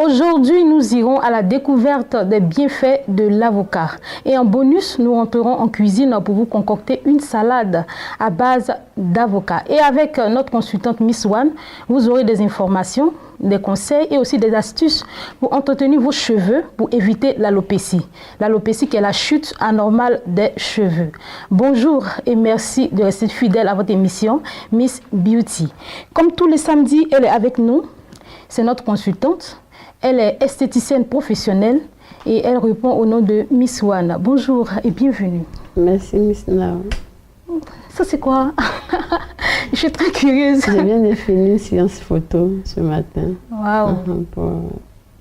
Aujourd'hui, nous irons à la découverte des bienfaits de l'avocat. Et en bonus, nous rentrerons en cuisine pour vous concocter une salade à base d'avocat. Et avec notre consultante Miss One, vous aurez des informations, des conseils et aussi des astuces pour entretenir vos cheveux pour éviter l'alopécie. L'alopécie qui est la chute anormale des cheveux. Bonjour et merci de rester fidèle à votre émission Miss Beauty. Comme tous les samedis, elle est avec nous. C'est notre consultante. Elle est esthéticienne professionnelle et elle répond au nom de Miss One. Bonjour et bienvenue. Merci Miss Nao. Ça c'est quoi? Je suis très curieuse. J'ai bien défini une séance photo ce matin. Waouh. Pour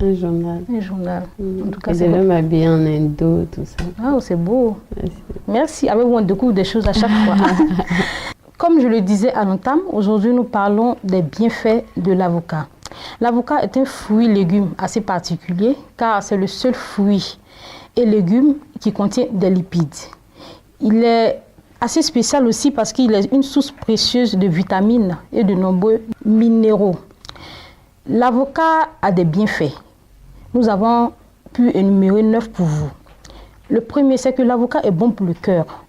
un journal. Un journal. En tout cas, et je vais m'habiller en indo, tout ça. Waouh, c'est beau. Merci. Merci. Avec vous, on découvre des choses à chaque fois. Comme je le disais à l'entame, aujourd'hui nous parlons des bienfaits de l'avocat. L'avocat est un fruit-légume assez particulier car c'est le seul fruit et légume qui contient des lipides. Il est assez spécial aussi parce qu'il est une source précieuse de vitamines et de nombreux minéraux. L'avocat a des bienfaits. Nous avons pu énumérer 9 pour vous. Le premier, c'est que l'avocat est bon pour le cœur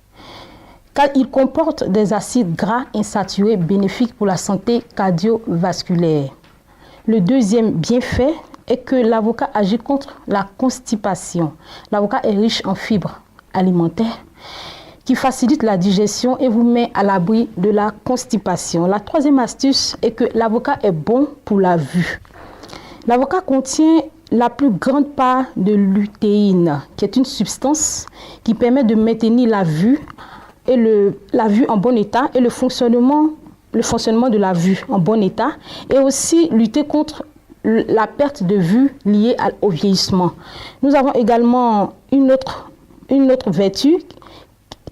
car il comporte des acides gras insaturés bénéfiques pour la santé cardiovasculaire. Le deuxième bienfait est que l'avocat agit contre la constipation. L'avocat est riche en fibres alimentaires qui facilitent la digestion et vous met à l'abri de la constipation. La troisième astuce est que l'avocat est bon pour la vue. L'avocat contient la plus grande part de lutéine, qui est une substance qui permet de maintenir la vue et la vue en bon état et le fonctionnement de la vue en bon état et aussi lutter contre la perte de vue liée au vieillissement. Nous avons également une autre vertu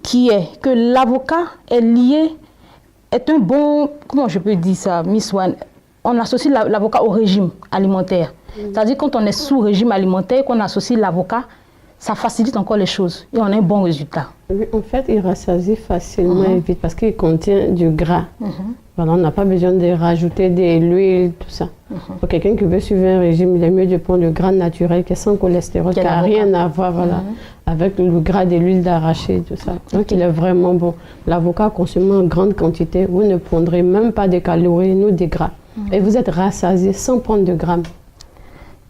qui est que l'avocat est un bon, comment je peux dire ça, Miss One, on associe l'avocat au régime alimentaire. C'est-à-dire quand on est sous régime alimentaire, qu'on associe l'avocat, ça facilite encore les choses et on a un bon résultat. Oui, en fait, il rassasie facilement et vite parce qu'il contient du gras. Voilà, on n'a pas besoin de rajouter de l'huile, tout ça. Pour quelqu'un qui veut suivre un régime, il est mieux de prendre le gras naturel qui est sans cholestérol, qui n'a rien à voir avec le gras de l'huile d'arachide, tout ça. Donc, il est vraiment bon. L'avocat consommé en grande quantité, vous ne prendrez même pas de calories, ni de gras. Et vous êtes rassasié sans prendre de grammes.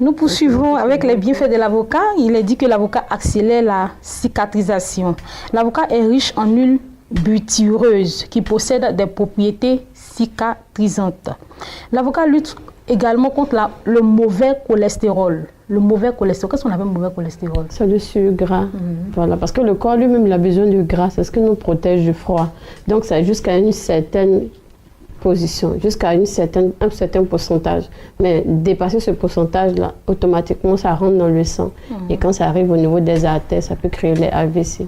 Nous poursuivons avec les bienfaits de l'avocat. Il est dit que l'avocat accélère la cicatrisation. L'avocat est riche en huile butyreuse qui possède des propriétés cicatrisantes. L'avocat lutte également contre le mauvais cholestérol. Le mauvais cholestérol, qu'est-ce qu'on appelle mauvais cholestérol? C'est le sucre gras. Voilà, parce que le corps lui-même il a besoin de gras, c'est ce qui nous protège du froid. Donc c'est jusqu'à une certaine position, jusqu'à un certain pourcentage. Mais dépasser ce pourcentage-là, automatiquement, ça rentre dans le sang. Et quand ça arrive au niveau des artères, ça peut créer les AVC.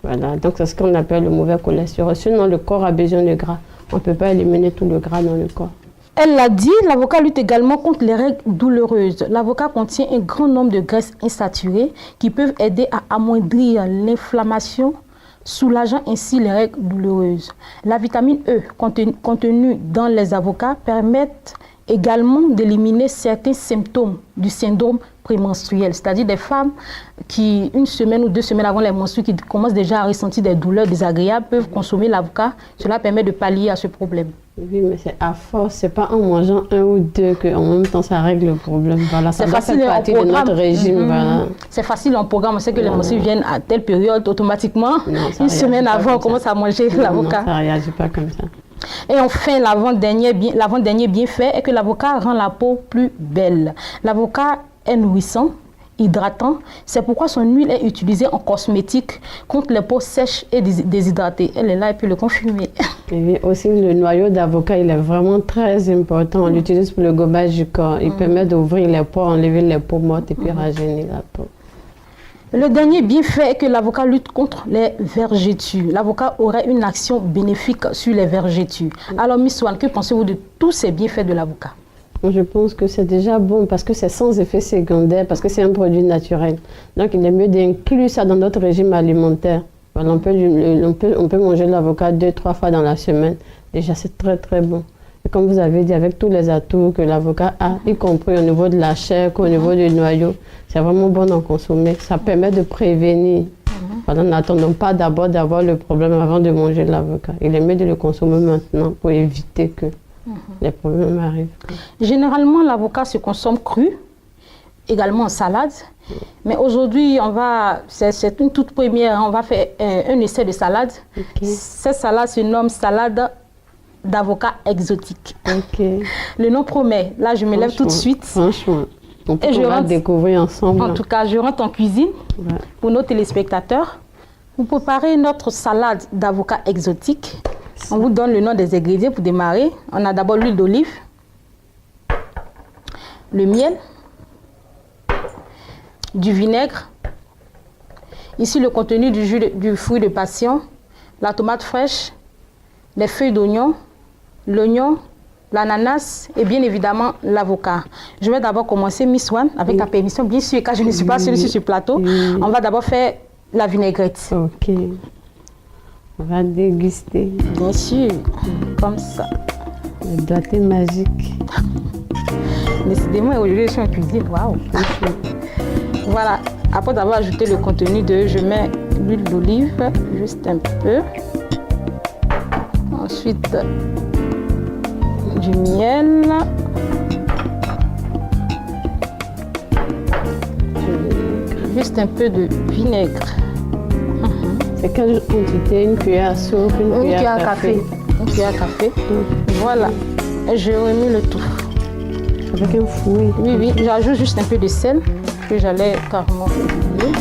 Voilà, donc c'est ce qu'on appelle le mauvais cholestérol. Sinon, le corps a besoin de gras. On ne peut pas éliminer tout le gras dans le corps. Elle l'a dit, l'avocat lutte également contre les règles douloureuses. L'avocat contient un grand nombre de graisses insaturées qui peuvent aider à amoindrir l'inflammation, soulageant ainsi les règles douloureuses. La vitamine E contenue dans les avocats permettent également d'éliminer certains symptômes du syndrome prémenstruel, c'est-à-dire des femmes qui, 1 semaine ou 2 semaines avant les menstrues, qui commencent déjà à ressentir des douleurs désagréables, peuvent consommer l'avocat. Cela permet de pallier à ce problème. Oui, mais c'est à force, c'est pas en mangeant 1 ou 2 qu'en même temps ça règle le problème. Voilà, ça doit faire partie de notre régime. Voilà. C'est facile en programme, on sait que les menstrues viennent à telle période, automatiquement, 1 semaine avant, on commence à manger l'avocat. Non, ça ne réagit pas comme ça. Et enfin, l'avant-dernier bienfait est que l'avocat rend la peau plus belle. L'avocat est nourrissant, hydratant. C'est pourquoi son huile est utilisée en cosmétique contre les peaux sèches et déshydratées. Elle est là et peut le confirmer. Et aussi, le noyau d'avocat, il est vraiment très important. On l'utilise pour le gobage du corps. Il permet d'ouvrir les pores, enlever les peaux mortes et puis rajeunir la peau. Le dernier bienfait est que l'avocat lutte contre les vergetures. L'avocat aurait une action bénéfique sur les vergetures. Alors, Miss One, que pensez-vous de tous ces bienfaits de l'avocat? Je pense que c'est déjà bon parce que c'est sans effet secondaire, parce que c'est un produit naturel. Donc, il est mieux d'inclure ça dans notre régime alimentaire. Voilà, on peut manger l'avocat 2-3 fois dans la semaine. Déjà, c'est très, très bon. comme vous avez dit, avec tous les atouts que l'avocat a, y compris au niveau de la chair qu'au niveau du noyau, c'est vraiment bon d'en consommer. Ça permet de prévenir. Voilà, n'attendons pas d'abord d'avoir le problème avant de manger l'avocat. Il est mieux de le consommer maintenant pour éviter que les problèmes arrivent. Généralement, l'avocat se consomme cru, également en salade. Mais aujourd'hui, c'est une toute première, on va faire un essai de salade. Cette salade se nomme salade d'avocat exotique. Le nom promet. Là, je me lève tout de suite. Franchement, on va découvrir ensemble. En tout cas, je rentre en cuisine pour nos téléspectateurs. Pour préparer notre salade d'avocat exotique, on vous donne le nom des ingrédients pour démarrer. On a d'abord l'huile d'olive, le miel, du vinaigre, ici le contenu du jus du fruit de passion, la tomate fraîche, les feuilles d'oignon, l'oignon, l'ananas et bien évidemment l'avocat. Je vais d'abord commencer, Miss One, avec la permission, bien sûr, car je ne suis pas seule sur ce plateau. On va d'abord faire la vinaigrette. Ok. On va déguster. Bien sûr, comme ça. Le doigté magique. Décidément, aujourd'hui, je suis en cuisine. Waouh! Voilà, après avoir ajouté le contenu je mets l'huile d'olive, juste un peu. Ensuite, du miel. Juste un peu de vinaigre. C'est quelle quantité? Une cuillère à soupe, une cuillère à café. Une cuillère à café. Voilà, et je remue le tout. Avec un fouet. Oui, j'ajoute juste un peu de sel que j'allais carrément oublier.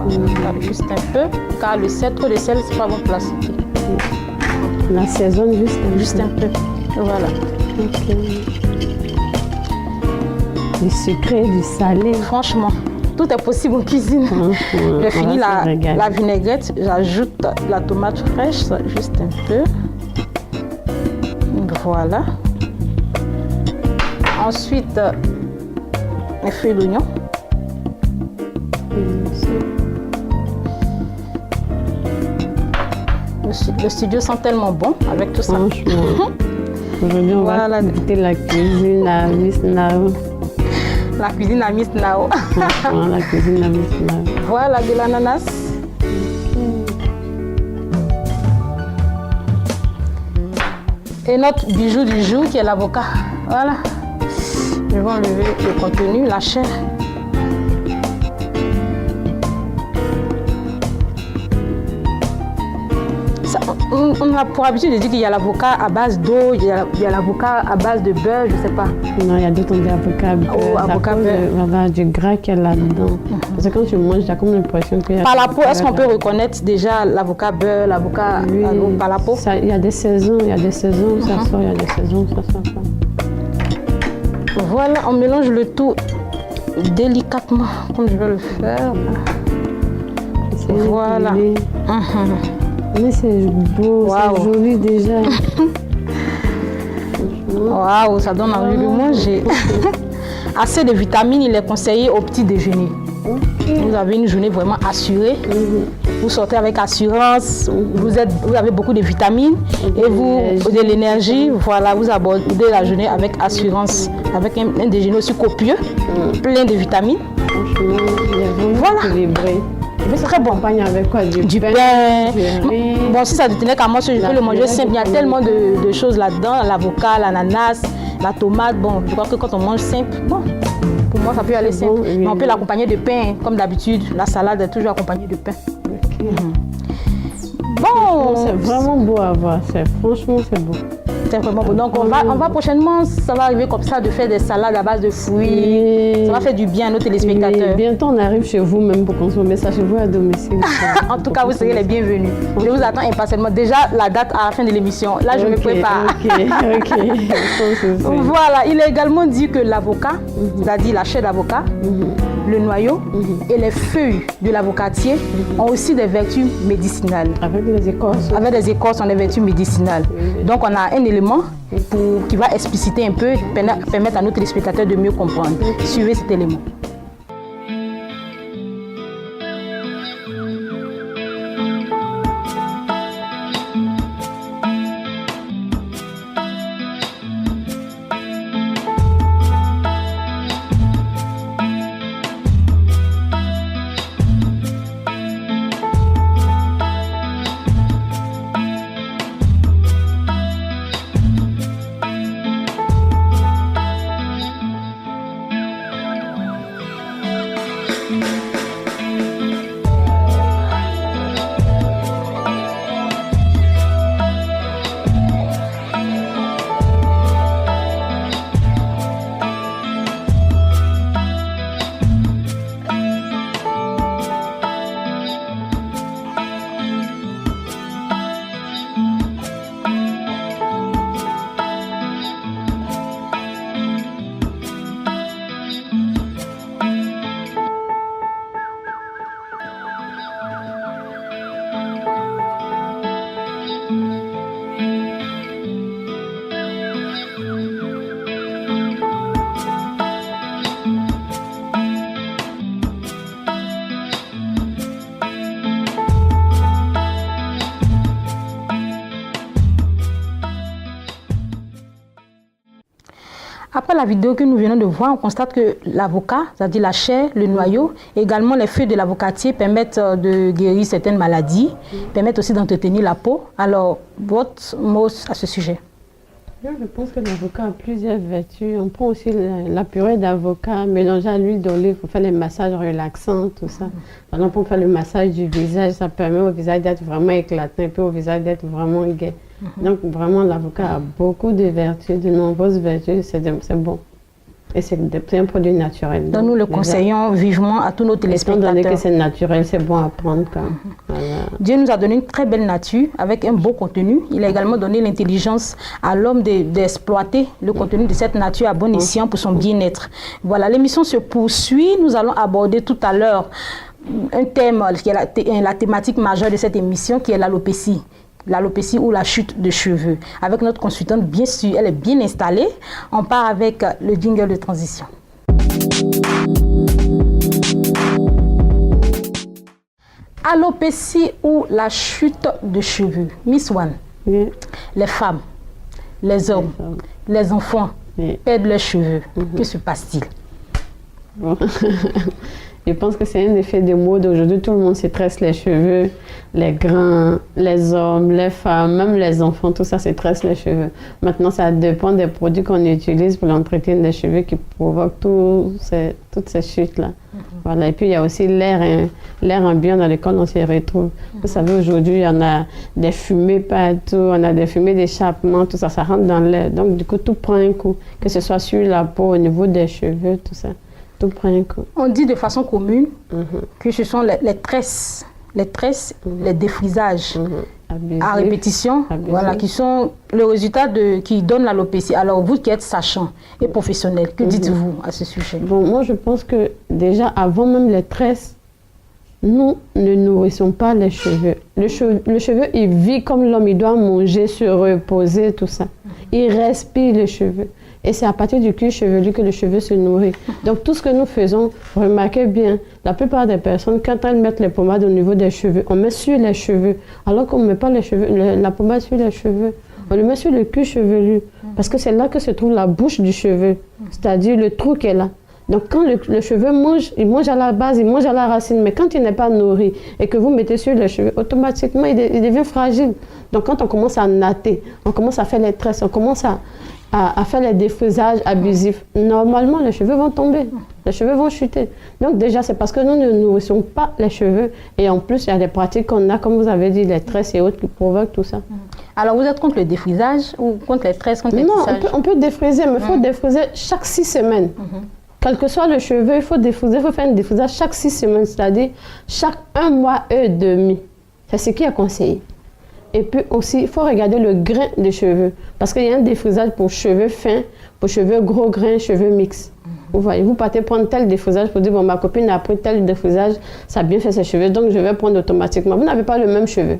Voilà, juste un peu, car le sel, trop de sel, c'est pas bon pour la santé. On assaisonne juste un peu. Voilà. Du sucré, du salé. Franchement, tout est possible en cuisine. J'ai fini la vinaigrette, j'ajoute la tomate fraîche, juste un peu. Voilà. Ensuite, les feuilles d'oignon. Le studio sent tellement bon avec tout ça. Aujourd'hui, on va goûter la cuisine à Miss Nao. La cuisine à Miss Nao. La cuisine à Miss Nao. Voilà, de l'ananas. Et notre bijou du jour qui est l'avocat. Voilà. Je vais enlever le contenu, la chair. On a pour habitude de dire qu'il y a l'avocat à base d'eau, il y a l'avocat à base de beurre, je ne sais pas. Non, il y a d'autres d'avocat beurre. Oh, avocat beurre. Voilà, du gras qu'il y a là-dedans. Parce que quand tu manges, tu as comme l'impression qu'il y a... Par la peau, est-ce qu'on peut reconnaître déjà l'avocat beurre, l'avocat par la peau? Il y a des saisons, ça sort, il y a des saisons, ça sort pas. Voilà, on mélange le tout délicatement, comme je vais le faire. Voilà. Mais c'est beau, c'est joli déjà. Waouh, ça donne envie de manger. Assez de vitamines, il est conseillé au petit déjeuner. Vous avez une journée vraiment assurée. Vous sortez avec assurance, vous avez beaucoup de vitamines et de l'énergie. Voilà, vous abordez la journée avec assurance, avec un déjeuner aussi copieux, plein de vitamines. Voilà. C'est très bon. Avec quoi? Du pain. Bon, si ça ne tenait qu'à moi, je peux le manger simple. Il y a tellement de choses là-dedans. L'avocat, l'ananas, la tomate. Bon, je crois que quand on mange simple, bon, pour moi, ça peut aller simple. Mais on peut l'accompagner de pain, comme d'habitude. La salade est toujours accompagnée de pain. Bon, c'est vraiment beau à voir. Franchement, c'est beau. C'est vraiment beau. Donc, on va prochainement, ça va arriver comme ça, de faire des salades à base de fruits. Ça va faire du bien à nos téléspectateurs. Bientôt, on arrive chez vous même pour consommer ça chez vous à domicile. En tout cas, vous serez les bienvenus. Je vous attends impatiemment. Déjà, la date à la fin de l'émission. Là, je me prépare. Voilà. Il est également dit que l'avocat, c'est-à-dire la chair d'avocat, le noyau et les feuilles de l'avocatier ont aussi des vertus médicinales. Avec des écorces. Avec des écorces, ont des vertus médicinales. Donc, on a un élément qui va expliciter un peu, permettre à nos téléspectateurs de mieux comprendre. Suivez cet élément. Après la vidéo que nous venons de voir, on constate que l'avocat, c'est-à-dire la chair, le noyau, également les feuilles de l'avocatier permettent de guérir certaines maladies, permettent aussi d'entretenir la peau. Alors, votre mot à ce sujet? Je pense que l'avocat a plusieurs vertus. On prend aussi la purée d'avocat, mélangée à l'huile d'olive pour faire les massages relaxants, tout ça. Par exemple, pour faire le massage du visage, ça permet au visage d'être vraiment éclatant et puis au visage d'être vraiment gai. Donc, vraiment, l'avocat a beaucoup de vertus, de nombreuses vertus. C'est bon. Et c'est un produit naturel. Donc, nous le conseillons vivement à tous nos téléspectateurs. Étant donné que c'est naturel, c'est bon à prendre. Voilà. Dieu nous a donné une très belle nature avec un beau contenu. Il a également donné l'intelligence à l'homme d'exploiter le contenu de cette nature à bon escient pour son bien-être. Voilà, l'émission se poursuit. Nous allons aborder tout à l'heure un thème qui est la thématique majeure de cette émission, qui est l'alopécie. L'alopécie ou la chute de cheveux. Avec notre consultante, bien sûr, elle est bien installée. On part avec le jingle de transition. Alopécie ou la chute de cheveux. Miss One, Oui. les femmes, les hommes, les enfants Oui. perdent leurs cheveux. Que se passe-t-il? Bon. Je pense que c'est un effet de mode. Aujourd'hui, tout le monde se tresse les cheveux, les grands, les hommes, les femmes, même les enfants, tout ça se tresse les cheveux. Maintenant, ça dépend des produits qu'on utilise pour l'entretien des cheveux qui provoquent toutes ces chutes-là. Voilà. Et puis, il y a aussi l'air ambiant dans lequel on se retrouve. Vous savez, aujourd'hui, il y en a des fumées partout, on a des fumées d'échappement, tout ça, ça rentre dans l'air. Donc, du coup, tout prend un coup, que ce soit sur la peau, au niveau des cheveux, tout ça. Tout prend un coup. On dit de façon commune que ce sont les tresses, les défrisages à répétition, voilà, qui sont le résultat qui donne l'alopécie. Alors, vous qui êtes sachant et professionnel, que dites-vous à ce sujet? Bon, moi, je pense que déjà, avant même les tresses, nous ne nourrissons pas les cheveux. Le cheveu, il vit comme l'homme, il doit manger, se reposer, tout ça. Il respire le cheveu. Et c'est à partir du cuir chevelu que le cheveu se nourrit. Donc tout ce que nous faisons, remarquez bien, la plupart des personnes, quand elles mettent les pommades au niveau des cheveux, on met sur les cheveux, alors qu'on ne met pas les cheveux, la pommade sur les cheveux. On le met sur le cuir chevelu, parce que c'est là que se trouve la bouche du cheveu, c'est-à-dire le trou qui est là. Donc quand le cheveu mange, il mange à la base, il mange à la racine, mais quand il n'est pas nourri et que vous mettez sur les cheveux, automatiquement il devient fragile. Donc quand on commence à natter, on commence à faire les tresses, on commence à faire les défrisages abusifs, normalement les cheveux vont tomber, les cheveux vont chuter. Donc déjà c'est parce que nous ne nourrissons pas les cheveux et en plus il y a des pratiques qu'on a, comme vous avez dit, les tresses et autres qui provoquent tout ça. Alors vous êtes contre le défrisage ou contre les tresses, contre les tissages? Non, on peut défriser, mais il faut défriser chaque 6 semaines. Quel que soit le cheveu, il faut défriser, il faut faire un défrisage chaque 6 semaines, c'est-à-dire chaque 1 mois et demi. C'est ce qui est conseillé. Et puis aussi, il faut regarder le grain des cheveux. Parce qu'il y a un défrisage pour cheveux fins, pour cheveux gros grains, cheveux mixtes. Vous voyez, vous partez prendre tel défrisage pour dire, bon, ma copine a pris tel défrisage, ça a bien fait ses cheveux, donc je vais prendre automatiquement. Vous n'avez pas le même cheveu.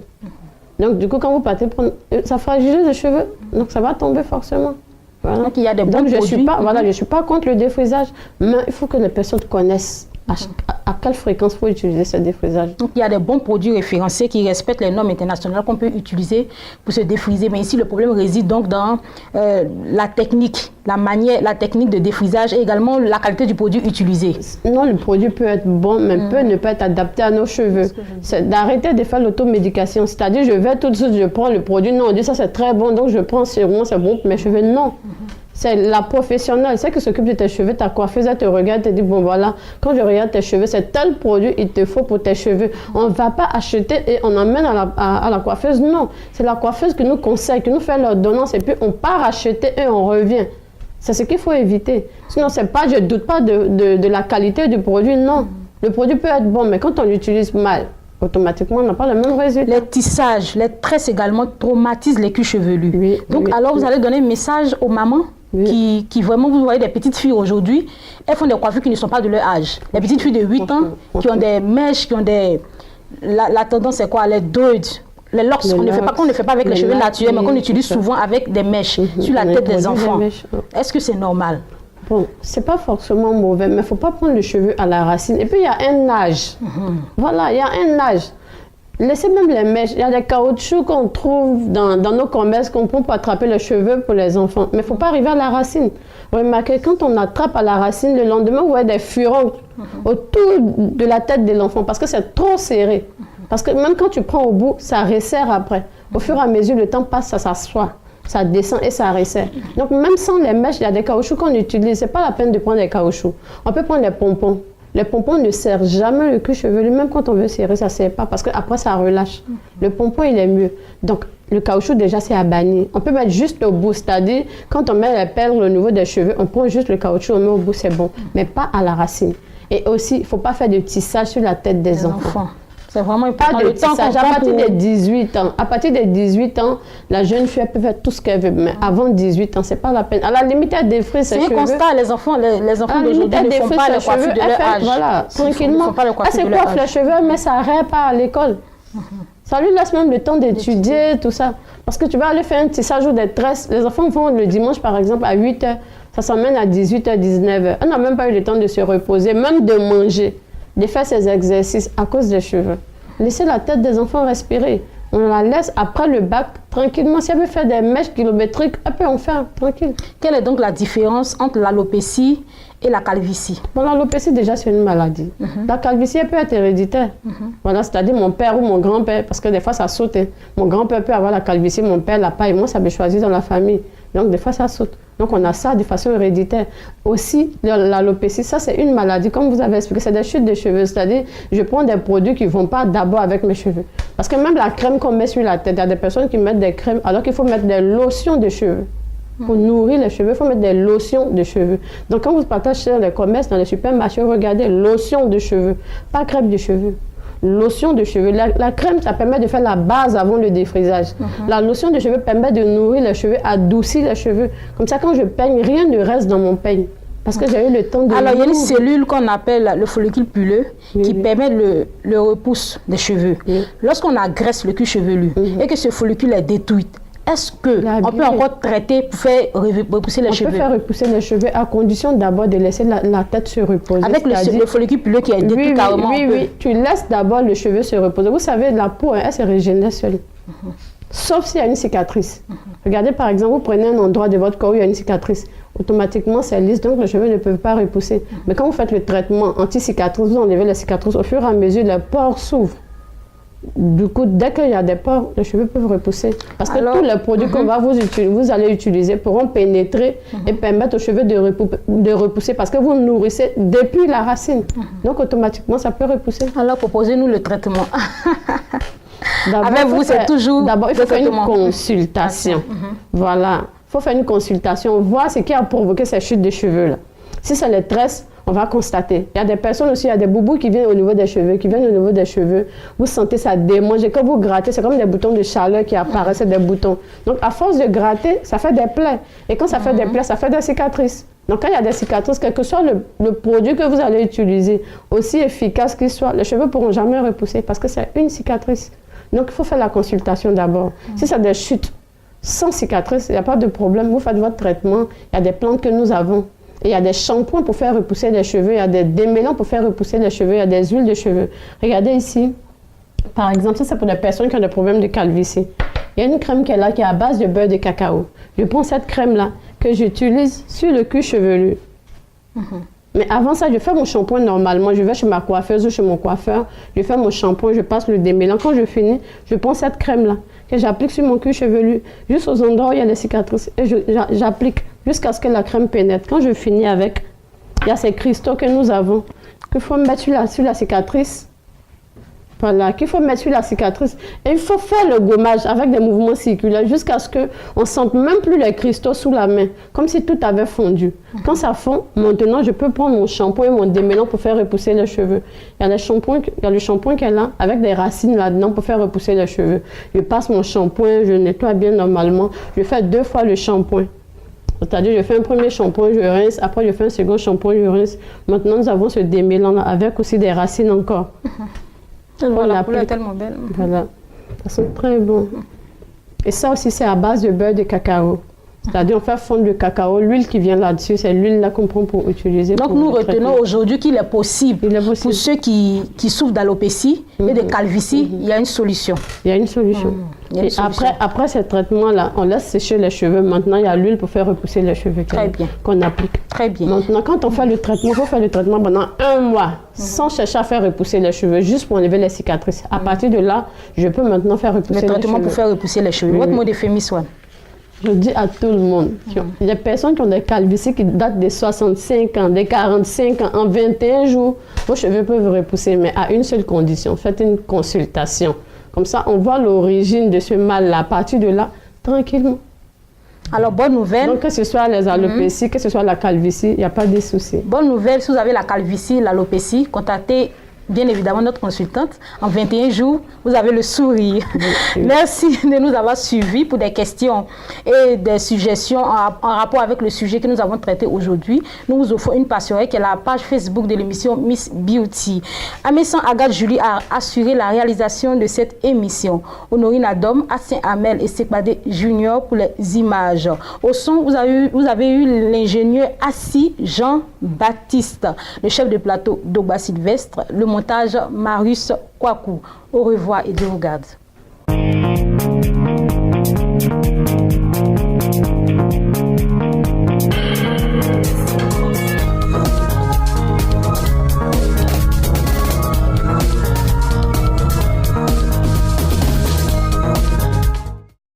Donc du coup, quand vous partez prendre, ça fragilise les cheveux, donc ça va tomber forcément. Voilà. Donc il y a des bons donc, produits. je ne suis pas contre le défrisage, mais il faut que les personnes connaissent à quelle fréquence il faut utiliser ce défrisage. Donc il y a des bons produits référencés qui respectent les normes internationales qu'on peut utiliser pour se défriser. Mais ici, le problème réside donc dans la technique, la technique de défrisage et également la qualité du produit utilisé. Non, le produit peut être bon, mais peut ne pas être adapté à nos cheveux. C'est d'arrêter de faire l'automédication. C'est-à-dire, je vais tout de suite, je prends le produit. Non, on dit ça c'est très bon, donc je prends sérum, c'est bon pour mes cheveux. Non. C'est la professionnelle, celle qui s'occupe de tes cheveux, ta coiffeuse, elle te regarde, te dit, bon voilà, quand je regarde tes cheveux, c'est tel produit il te faut pour tes cheveux. On ne va pas acheter et on emmène à la coiffeuse, non. C'est la coiffeuse qui nous conseille, qui nous fait l'ordonnance et puis on part acheter et on revient. C'est ce qu'il faut éviter. Sinon, c'est pas, je ne doute pas de la qualité du produit, non. Le produit peut être bon, mais quand on l'utilise mal, automatiquement, on n'a pas le même résultat. Les tissages, les tresses également traumatisent les cuirs chevelus. Oui, donc, alors, vous allez donner un message aux mamans qui vraiment, vous voyez des petites filles aujourd'hui, elles font des coiffures qui ne sont pas de leur âge. Les petites filles de 8 ans qui ont des mèches, qui ont des... La tendance, c'est quoi? Les dreads, les locks, qu'on ne fait pas avec les cheveux naturels, mais qu'on utilise souvent avec des mèches sur la tête des enfants. Est-ce que c'est normal? Bon, c'est pas forcément mauvais, mais il ne faut pas prendre le cheveu à la racine. Et puis, il y a un âge. Voilà, il y a un âge. Laissez même les mèches. Il y a des caoutchoucs qu'on trouve dans nos commerces qu'on prend pour attraper les cheveux pour les enfants. Mais il ne faut pas arriver à la racine. remarquez, quand on attrape à la racine, le lendemain, vous voyez des furoncles autour de la tête de l'enfant parce que c'est trop serré. Parce que même quand tu prends au bout, ça resserre après. Au fur et à mesure, le temps passe, ça s'assoit. Ça descend et ça resserre. Donc même sans les mèches, il y a des caoutchoucs qu'on utilise. Ce n'est pas la peine de prendre des caoutchoucs. On peut prendre les pompons. Les pompons ne serrent jamais le cuir chevelu. Même quand on veut serrer, ça ne sert pas parce qu'après, ça relâche. Le pompon, il est mieux. Donc le caoutchouc, déjà, c'est à bannir. On peut mettre juste au bout. C'est-à-dire, quand on met les perles au niveau des cheveux, on prend juste le caoutchouc, on met au bout, c'est bon. Mais pas à la racine. Et aussi, il ne faut pas faire de tissage sur la tête des enfants. C'est vraiment important. Pas de tissage. À partir des 18 ans. À partir des 18 ans, la jeune fille peut faire tout ce qu'elle veut. Mais avant 18 ans, ce n'est pas la peine. À la limite, elle défrise ses cheveux. C'est un constat. Les enfants d'aujourd'hui ne font pas le coiffure de leur âge. Voilà, tranquillement. Elle se coiffe les cheveux, mais ça n'arrête pas à l'école. Ça lui laisse même le temps d'étudier, tout ça. Parce que tu vas aller faire un tissage ou des tresses. Les enfants vont le dimanche, par exemple, à 8 h. Ça s'emmène à 18 h, 19 h. On n'a même pas eu le temps de se reposer, même de manger, de faire ses exercices à cause des cheveux. Laissez la tête des enfants respirer. On la laisse après le bac tranquillement. Si elle veut faire des mèches kilométriques, elle peut en faire tranquille. Quelle est donc la différence entre l'alopécie et la calvitie? Bon, l'alopécie, déjà, c'est une maladie. La calvitie, elle peut être héréditaire. Voilà, c'est-à-dire mon père ou mon grand-père, parce que des fois, ça saute. Hein. Mon grand-père peut avoir la calvitie, mon père l'a pas, et moi, ça me choisit dans la famille. Donc, des fois, ça saute. Donc, on a ça de façon héréditaire. Aussi, l'alopécie, ça, c'est une maladie. Comme vous avez expliqué, c'est des chutes de cheveux. C'est-à-dire, je prends des produits qui ne vont pas d'abord avec mes cheveux. Parce que même la crème qu'on met sur la tête, il y a des personnes qui mettent des crèmes, alors qu'il faut mettre des lotions de cheveux. Pour nourrir les cheveux, il faut mettre des lotions de cheveux. Donc, quand vous partagez dans les commerces, dans les supermarchés, regardez, lotion de cheveux, pas crème de cheveux. Lotion de cheveux. La crème, ça permet de faire la base avant le défrisage. La lotion de cheveux permet de nourrir les cheveux, adoucir les cheveux. Comme ça, quand je peigne, rien ne reste dans mon peigne. Parce que j'ai eu le temps de... Alors, il y a une cellule qu'on appelle le follicule pileux qui permet le repousse des cheveux. Lorsqu'on agresse le cuir chevelu et que ce follicule est détruit, est-ce qu'on peut encore traiter pour faire repousser les cheveux? On peut faire repousser les cheveux à condition d'abord de laisser la tête se reposer. Avec le follicule pileux qui est détruit carrément. Oui, tu laisses d'abord le cheveu se reposer. Vous savez, la peau, elle se régénère seule. Sauf s'il y a une cicatrice. Regardez par exemple, vous prenez un endroit de votre corps où il y a une cicatrice. Automatiquement, c'est lisse, donc les cheveux ne peuvent pas repousser. Mais quand vous faites le traitement anti-cicatrice, vous enlevez la cicatrice, au fur et à mesure, les pores s'ouvrent. Du coup, dès qu'il y a des pores, les cheveux peuvent repousser. Parce que tous les produits qu'on va vous allez utiliser pourront pénétrer et permettre aux cheveux de repousser parce que vous nourrissez depuis la racine. Donc, automatiquement, ça peut repousser. Alors, proposez-nous le traitement. Avec vous, c'est toujours... D'abord, il faut faire une consultation. Voilà. Il faut faire une consultation, voir ce qui a provoqué ces chutes de cheveux-là. Si c'est les tresses, on va constater. Il y a des personnes aussi, il y a des boubous qui viennent au niveau des cheveux, Vous sentez ça démange. Et quand vous grattez, c'est comme des boutons de chaleur qui apparaissent, des boutons. Donc, à force de gratter, ça fait des plaies. Et quand ça fait des plaies, ça fait des cicatrices. Donc, quand il y a des cicatrices, quel que soit le produit que vous allez utiliser, aussi efficace qu'il soit, les cheveux ne pourront jamais repousser parce que c'est une cicatrice. Donc, il faut faire la consultation d'abord. Si c'est des chutes sans cicatrice, il n'y a pas de problème. Vous faites votre traitement. Il y a des plantes que nous avons. Et il y a des shampoings pour faire repousser les cheveux, il y a des démêlants pour faire repousser les cheveux, il y a des huiles de cheveux. Regardez ici, par exemple, ça c'est pour les personnes qui ont des problèmes de calvitie. Il y a une crème qui est là, qui est à base de beurre de cacao. Je prends cette crème-là que j'utilise sur le cuir chevelu. Mais avant ça, je fais mon shampoing normalement. Je vais chez ma coiffeuse ou chez mon coiffeur, je fais mon shampoing, je passe le démêlant. Quand je finis, je prends cette crème-là que j'applique sur mon cuir chevelu, juste aux endroits où il y a des cicatrices. Et j'applique jusqu'à ce que la crème pénètre. Quand je finis avec, il y a ces cristaux que nous avons, qu'il faut mettre sur la cicatrice. Voilà, qu'il faut mettre sur la cicatrice. Et il faut faire le gommage avec des mouvements circulaires jusqu'à ce qu'on ne sente même plus les cristaux sous la main, comme si tout avait fondu. Quand ça fond, maintenant, je peux prendre mon shampoing et mon démêlant pour faire repousser les cheveux. Il y a le shampoing qui est là, avec des racines là-dedans pour faire repousser les cheveux. Je passe mon shampoing, je nettoie bien normalement. Je fais 2 fois le shampoing. C'est-à-dire, je fais un premier shampoing, je rince. Après, je fais un second shampoing, je rince. Maintenant, nous avons ce démêlant avec aussi des racines encore. Voilà, la couleur est tellement belle. Voilà, ça sent très bon. Et ça aussi, c'est à base de beurre de cacao. C'est-à-dire, on fait fondre le cacao. L'huile qui vient là-dessus, c'est l'huile là qu'on prend pour utiliser. Donc, nous retenons aujourd'hui qu'il est possible, pour ceux qui souffrent d'alopécie et de calvitie, il y a une solution. Il y a une solution. Et après ce traitement-là, on laisse sécher les cheveux. Maintenant, il y a l'huile pour faire repousser les cheveux qu'on applique. Très bien. Maintenant, quand on fait le traitement, il faut faire le traitement pendant 1 mois, sans chercher à faire repousser les cheveux, juste pour enlever les cicatrices. À partir de là, je peux maintenant faire repousser les cheveux. Le traitement pour faire repousser les cheveux. Votre mot de Fémiswan? Je dis à tout le monde, il y a des personnes qui ont des calvities qui datent de 65 ans, des 45 ans, en 21 jours, vos cheveux peuvent repousser, mais à une seule condition, faites une consultation. Comme ça, on voit l'origine de ce mal-là. À partir de là, tranquillement. Alors, bonne nouvelle. Donc, que ce soit les alopécies, que ce soit la calvitie, il n'y a pas de souci. Bonne nouvelle, si vous avez la calvitie, l'alopécie, contactez bien évidemment notre consultante. En 21 jours, vous avez le sourire. Merci de nous avoir suivis pour des questions et des suggestions en rapport avec le sujet que nous avons traité aujourd'hui. Nous vous offrons une passerelle qui est la page Facebook de l'émission Miss Beauty. Amessan Agathe Julie a assuré la réalisation de cette émission. Honorine Adom, Assin Amel et Sekbade Junior pour les images. Au son, vous avez eu l'ingénieur Assis Jean-Baptiste, le chef de plateau Dogba Sylvestre, le montage Marius Kwaku. Au revoir et Dieu vous garde.